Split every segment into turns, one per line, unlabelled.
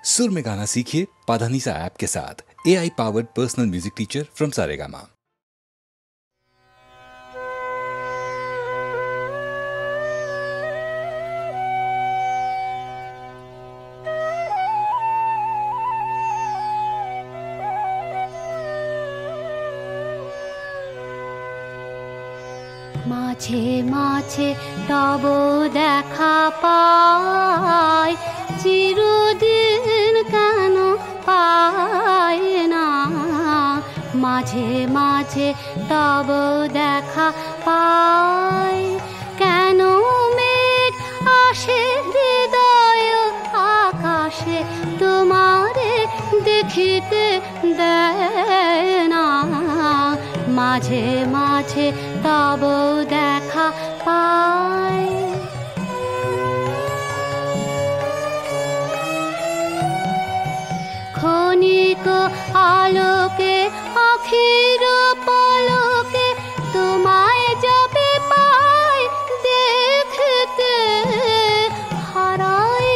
सुर में गाना सीखिए पाधानीसा ऐप के साथ। AI powered personal music teacher from Saregama.
মাঝে মাঝে তব দেখা পাই, চিরদিন কেন পাই না। মাঝে মাঝে তব দেখা পাই, কেন মেঘ আসে হৃদয় আকাশে তোমারে দেখিতে দেয় না। মাঝে মাঝে তব দেখা পাই। ক্ষণিক আলোকে আখির পলকে তোমায় যাবে পাই দেখতে। হারাই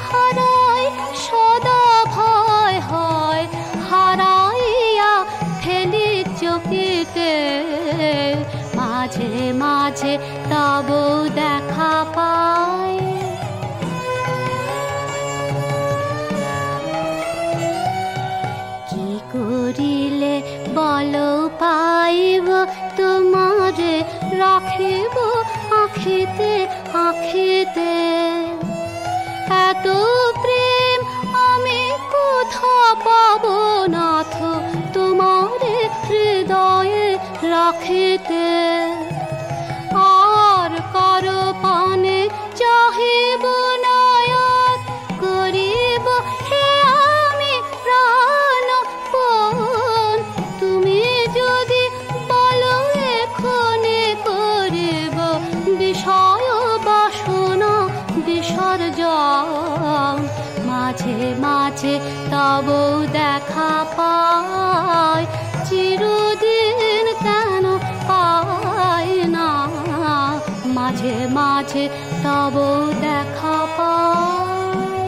হারাই সদা ভয় হয়, হারাইয়া ফেলি চকিতে। মাঝে মাঝে তব দেখা পাই। কি করিলে বল পাইব তোমারে রাখিব আখিতে আখিতে। এত প্রেম আমি কোথা পাব নাথ তোমারে হৃদয়ে রাখিতে। আর কারো পানে চাহিব নয়ন করিব হে আমি প্রাণপণ। তুমি যদি বলো এখনে করিব বিষয় বাসনা বিসর্জন। মাঝে মাঝে তব দেখা পাই, চিরদিন কেন পাই না। মাঝে মাঝে তব দেখা পাই।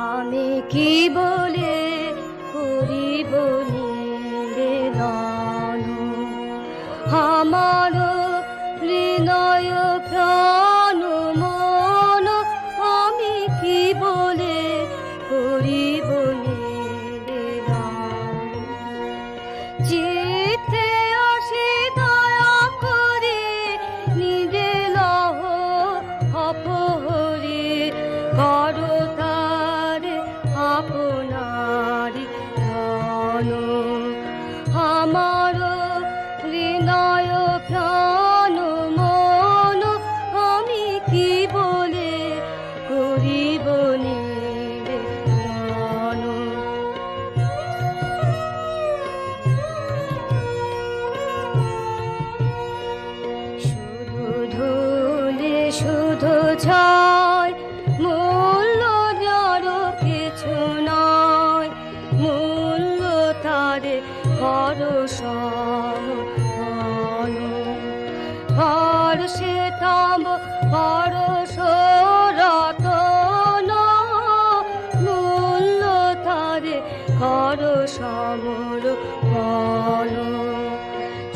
আমি কি বলে করিব নিবেদন, আমার হৃদয় প্রাণ মন। আমি কি বলে করিব নিবেদন, চিত্তে আসে দয়া করে নিজে লহ অপহরি করো তার আপনারি ধন। আমার হৃদয় প্রাণ মন আমি কি বলে করিব নিবেদন। শুধু ধুলে শুধু ছয়, মূল্য যার কিছু নয়। মূল্য তারে করো সমন। হর্ষে তব পরশ রতন, মূল্য তারে করো সমর্পণ।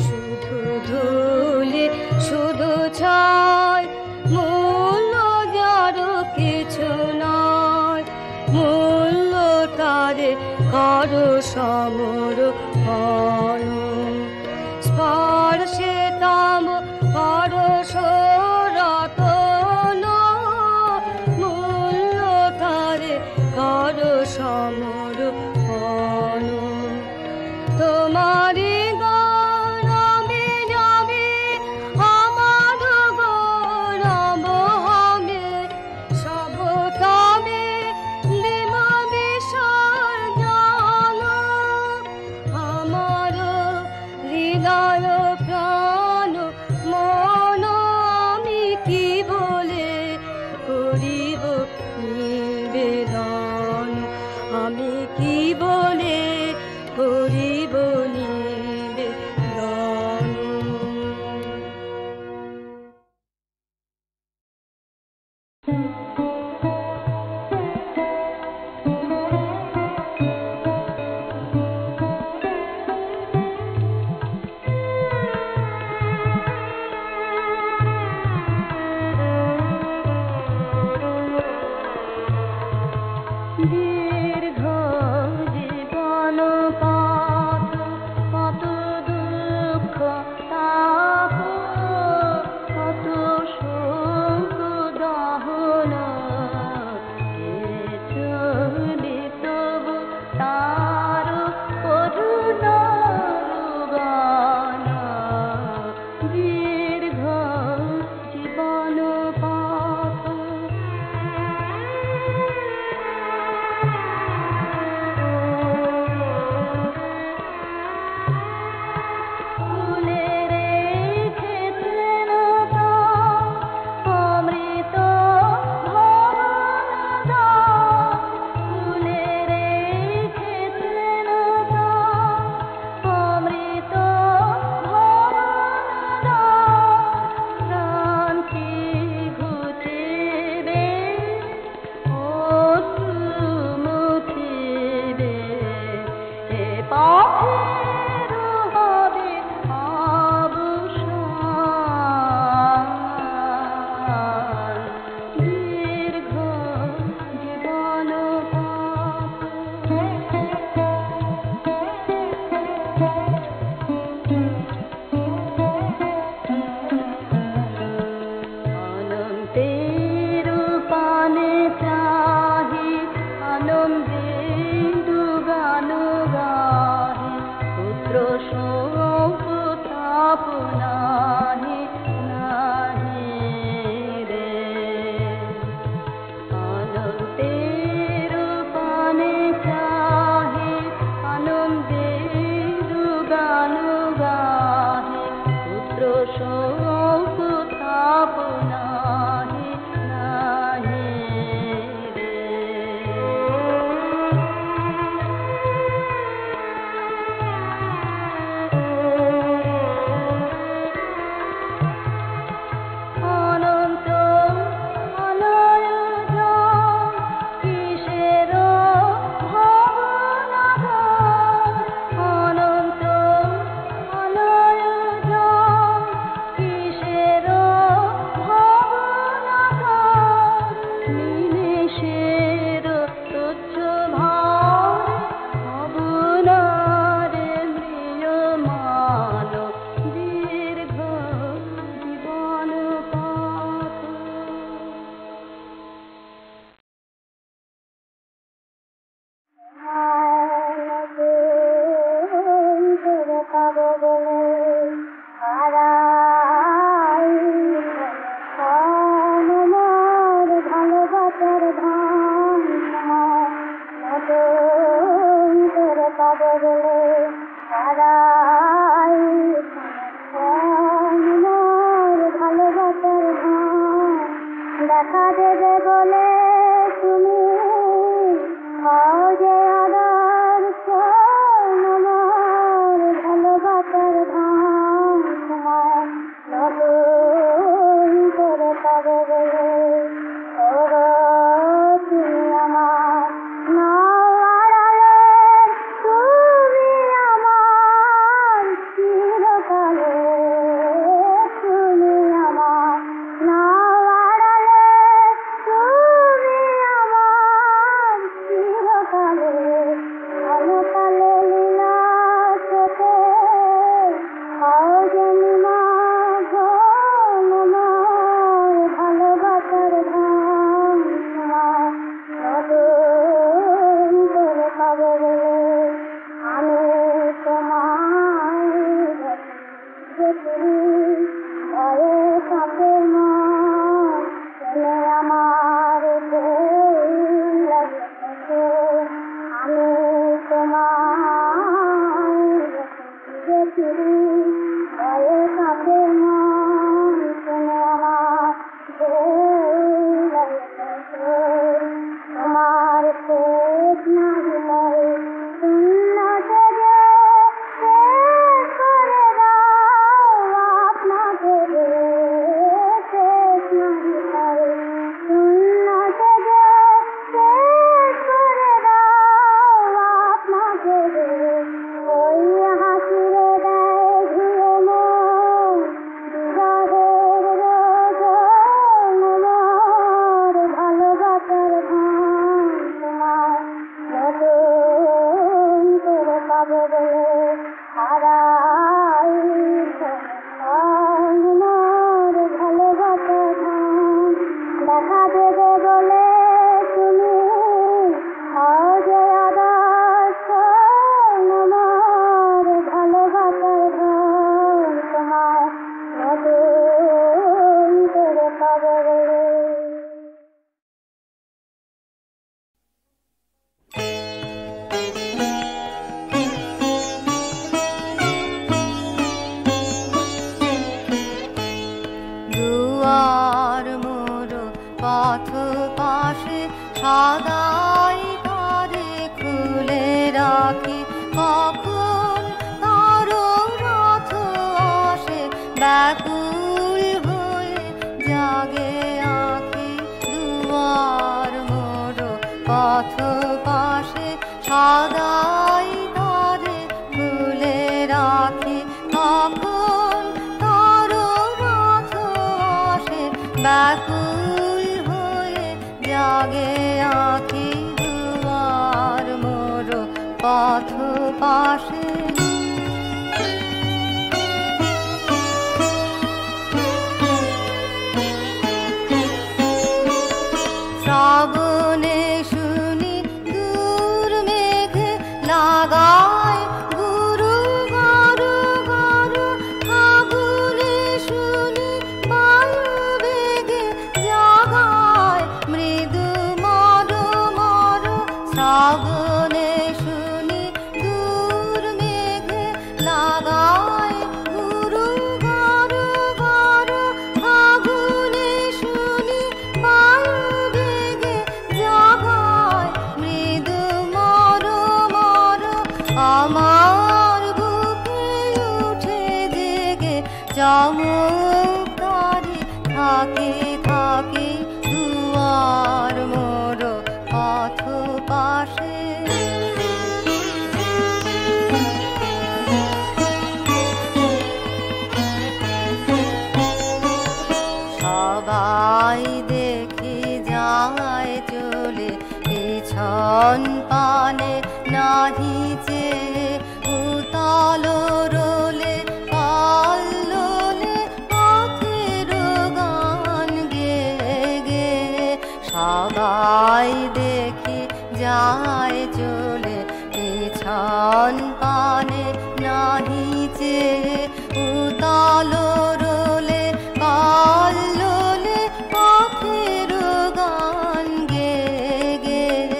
শুধু ধুলে শুধু ছয়, মূল্য যার কিছু নয়। মূল্য তারে করো সমর্পণ। স্পর্শে তব পরশ রতন, মূল্য তারে করো সমর্পণ। তোমারি গৌরবে যাবে আমার গৌরব হবে, সব তবে দেব বিসর্জন। আমার হৃদয় প্রাণ মন আমি কি বলে করিব নিবেদন। আমি কি বলে
পথ পাশে সাদাই ধারে
পথ পাশে শ্রাবণে শুনি দূর মেঘে লাগায় গুরু গরু গরু ফাগুনে শুনি বায়ু বেগে জাগায় মৃদু মর মর শ্রাবণে শুনি দূর মেঘে লাগায় গুরু গরু গরু ফাগুনে শুনি বায়ু বেগে জাগায় মৃদু মর মর আমার বুকে উঠে জেগে চমৎকারে থাকে থাকে দুয়ার মোর পথ পাশে সবাই দেখে যায় চলে পিছন পানে নাহিছে উতাল রোলে কল্লোলে পথের গান গেয়ে গেয়ে সবাই দেখে যায় চলে পিছন পানে নাহিছে উতাল রোলে কল্লোলে পথের গান গেয়ে গেয়ে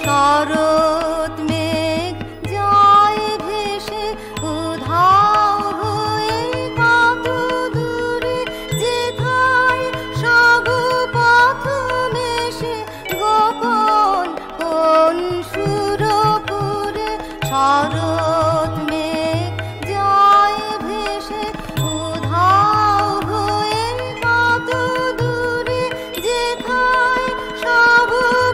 শরৎ মেঘ যায় ভেসে উধাও হয়ে কত দূরে যেথায় সব পথ মেশে গোপন কোন সুরপুরে শরৎ মেঘ যায় ভেসে উধাও হয়ে কত দূরে যেথায় সব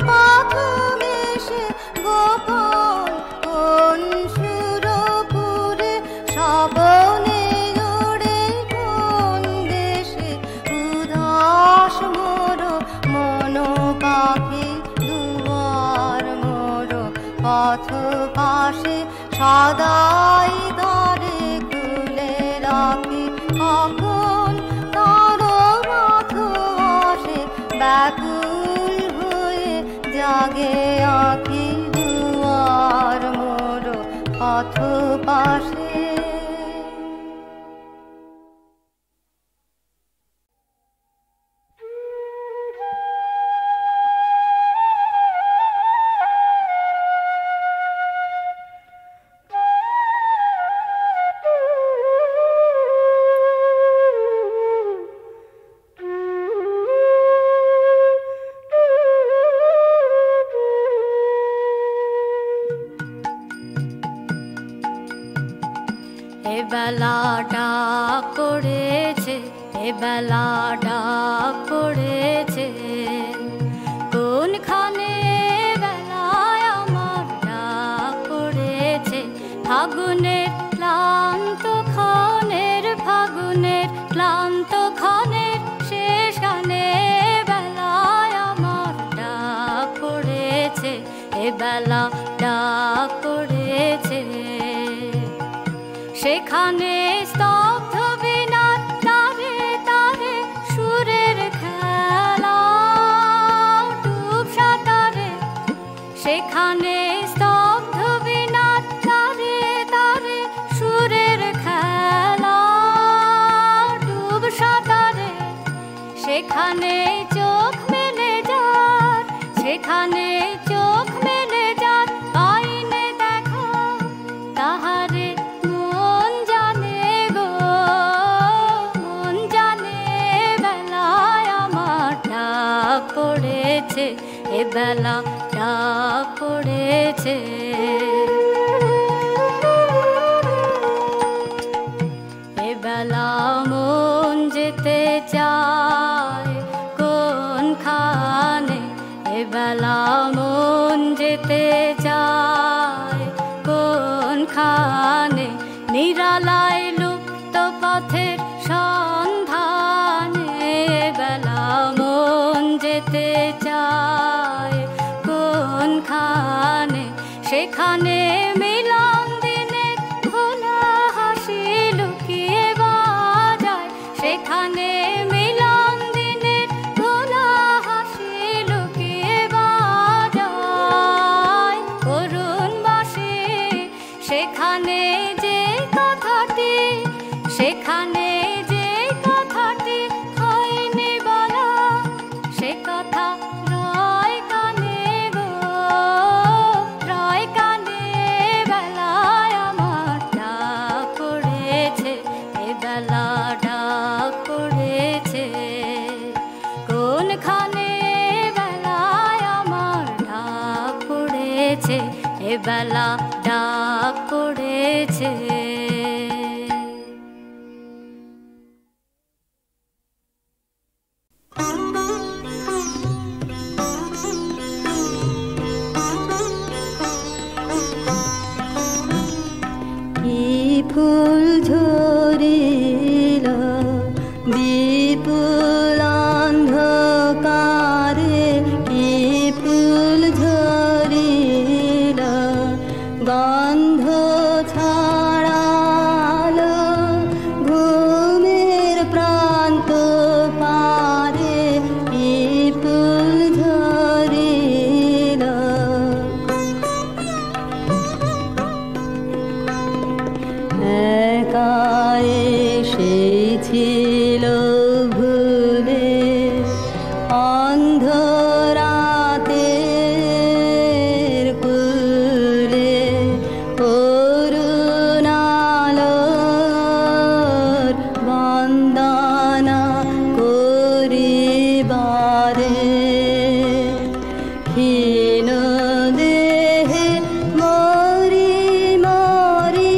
পথ মেশে গোপন কোন সুরপুরে স্বপনে জোড়ে কোন দেশে উদাস মোর মন পাখি দুয়ার মোর পথ পাশে সদাই দ্বারে খুলে রাখি কখন তার পথ আসে ব্যাকুল হয়ে জাগে আঁখি দুয়ার মোর পথ পাশে
বেলা ডাক পড়েছে বেলা ডাক পড়েছে কোনখানে বেলায় আমার ডাক পড়েছে ফাগুনের ক্লান্ত ক্ষণের শেষ গানে বেলায় আমার ডাক পড়েছে বেলা ডাক পড়েছে সেখানে স্তব্ধ বিনাদ তারে তারে সুরের খেলা ডুব সাঁতারে সেখানে স্তব্ধ বিনাদ তারে তারে সুরের খেলা ডুব সাঁতারে সেখানে চোখ মেলে যার সেখানে চোখ মেলে যার আইনে দেখা তাহারে মন জানে গো মন জানে বেলায় আমার ডাক পড়েছে বেলা ডাক পড়েছে বেলা মন যেতে চায় কোনখানে বেলা মন যেতে চায় কোনখানে নিরালায় লুপ্ত পথের সন্ধানে এবেলা ডাক পড়েছে।
ফুল ঝরিল বিপুল অন্ধকারে, কি ফুল ঝরিল গন্ধ ছড়ালো ঘুমের প্রান্ত পারে, কি ফুল ঝরিল এসেছিল ভুলে অন্ধরাতের কুলে, করুণালোর বন্দনা করিবারে, ক্ষীণ দেহে মরি মরি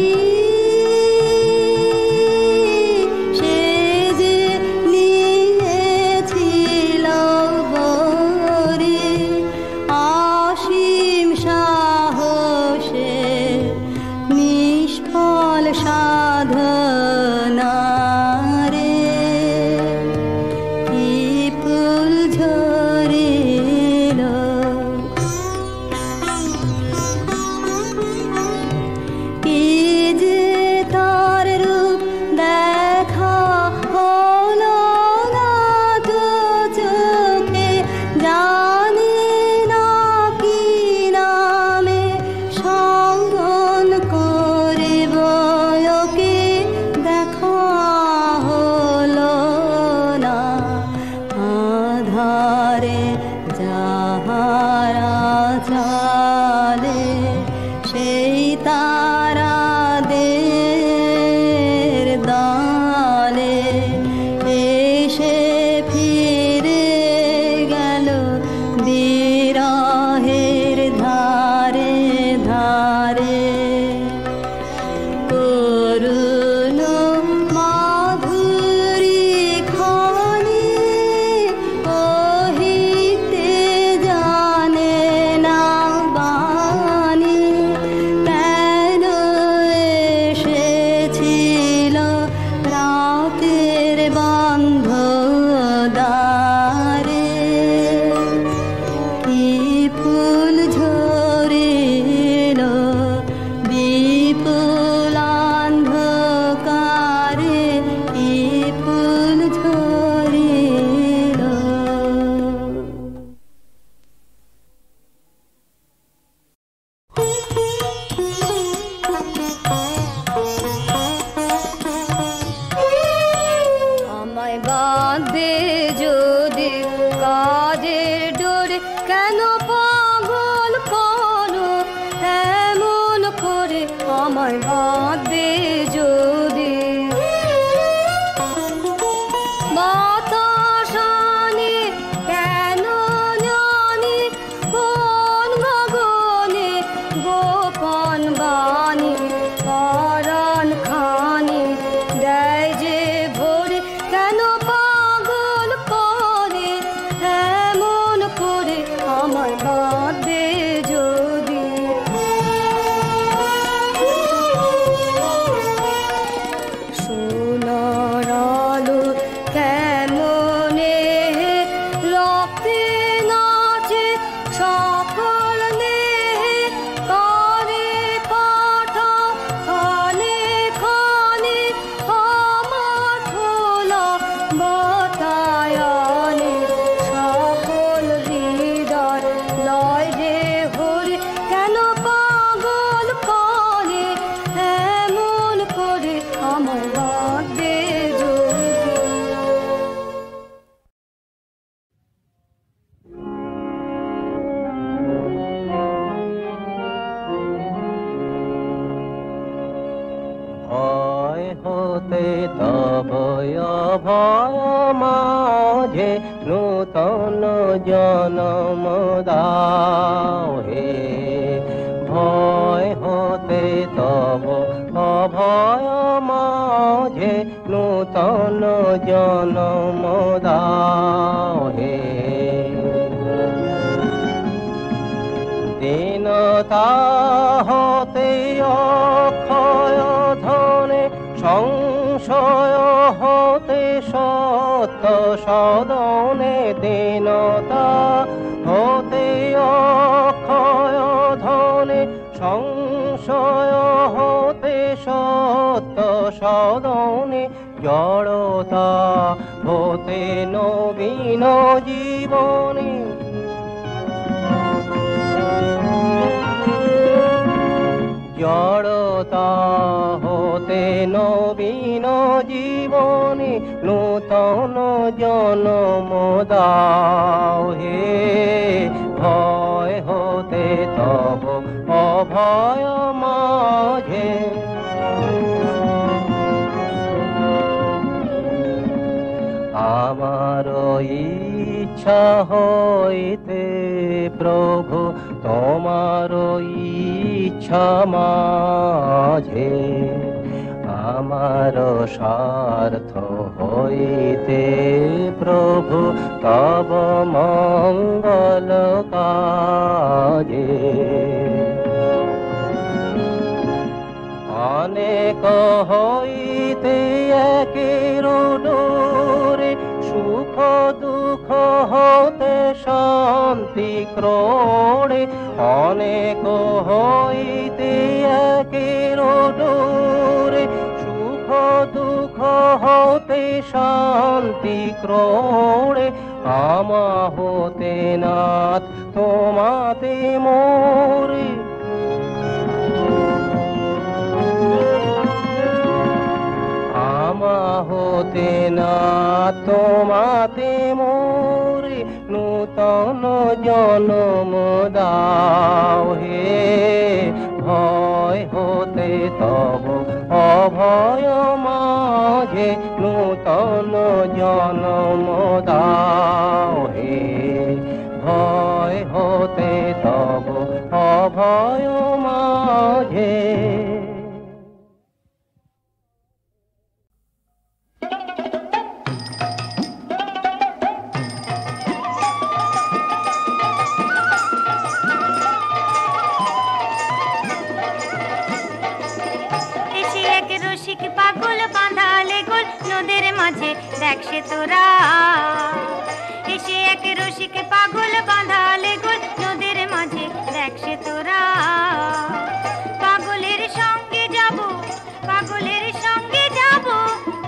হতে তবয় ভয় মাঝে নূতন জনম দাও হে ভয় অভয় মাঝে নূতন জনম দাও হে। দীনতা হতে অক্ষয় ধনে, সংশয় হতে সত্য সদনে। দীনতা হতে অক্ষয় ধনে, সংশয় হতে সত্য সদনে। জড়তা হতে নবীন জীবনে, জড়তা হতে নবীন জীবনে। নূতন জনম দাও হে। ভয় হতে তব অভয় মাঝে, আমার ইচ্ছা হইতে প্রভু তোমার ইচ্ছা মাঝে। আমার স্বার্থ হইতে প্রভু তব মঙ্গল কাজে। অনেক হইতে একের ডোরে, সুখ দুঃখ হতে শান্তি ক্রোড়ে। অনেক হইতে একের ডোরে, সুখ দুঃখ হতে শান্তি ক্রোড়ে। আমা হতে নাথ তোমাতে মোরে, আমা হতে না তোমাতে মোরে। নূতন জনম দাও হে। ভয় হতে তব অভয় মাঝে, নূতন জনম দাও হে। ভয় হতে তব অভয় মাঝে।
পাগল বাঁধালে গোল নদের মাঝে, দেখ সে তোরা এসে এক রসিক পাগল বাঁধালে গোল নদের মাঝে, দেখ সে তোরা। পাগলের সঙ্গে যাব, পাগলের সঙ্গে যাব,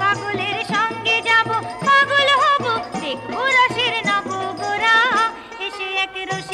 পাগলের সঙ্গে যাব, পাগল হব দেখবো রসের নব গোরা। এসে এক রসিক